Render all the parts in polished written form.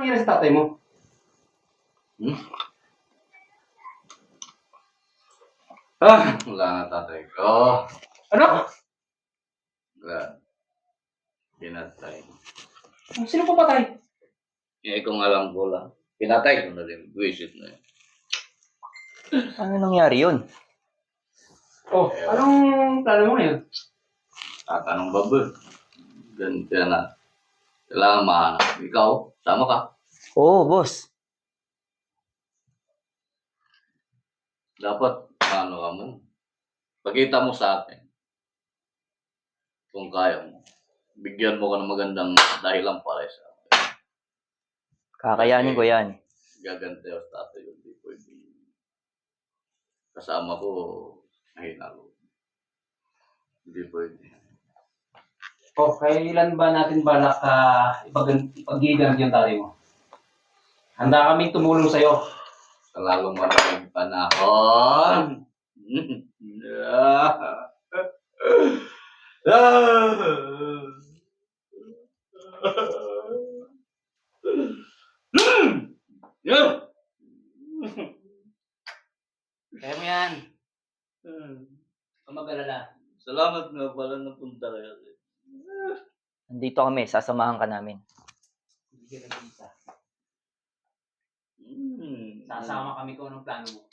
nangyari sa tatay mo? Wala na tatay ko. Ano? Wala. Pinatay. Sino po patay? Kung alam ko lang. Pinatay ko na rin. Visit na yun. Ano nangyari yun? Oh, anong plano mo ngayon? Tatanong ba ba? Ganito na. Kailangan mahanap. Ikaw, sama ka. Oo, boss. Dapat, ano ka mo. Pagkita mo sa akin. Kung kaya mo. Bigyan mo ka ng magandang dahilan para sa akin. Kakayanin ko yan. Gagante ako sa tatay. Hindi pwede. Kasama ko, nahinalo. Hindi pwede. Oh, kailan ba natin balak ipag-iigan yung tatay mo? Handa kami tumulong sa'yo. Sa lalong maraming panahon. Kaya mo yan. Huwag mag-alala. Salamat nga pala na punta kayo. Nandito kami, sasamahan ka namin. Hindi ka nag-isa. Sasama kami kung anong plano mo.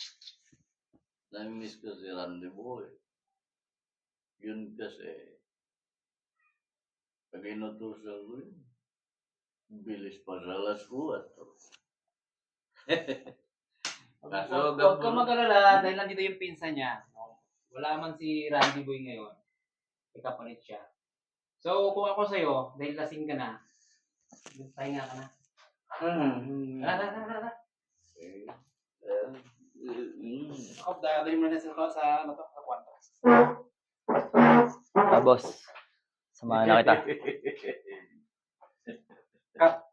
Nami-miss ko si Randy Boy. Yun kasi, pag inutusan ko yun, bilis pa sa alas 4. Kaso, Huwag ka mag-alala dahil nandito yung pinsan niya. Wala man si Randy Boy ngayon. Ikapalit siya. So, kung ako sa'yo, dahil lasing ka na, pahinga ka na. Tara. Ako, dadali mo na sa kwarto. Boss. Samahan na kita. Cut.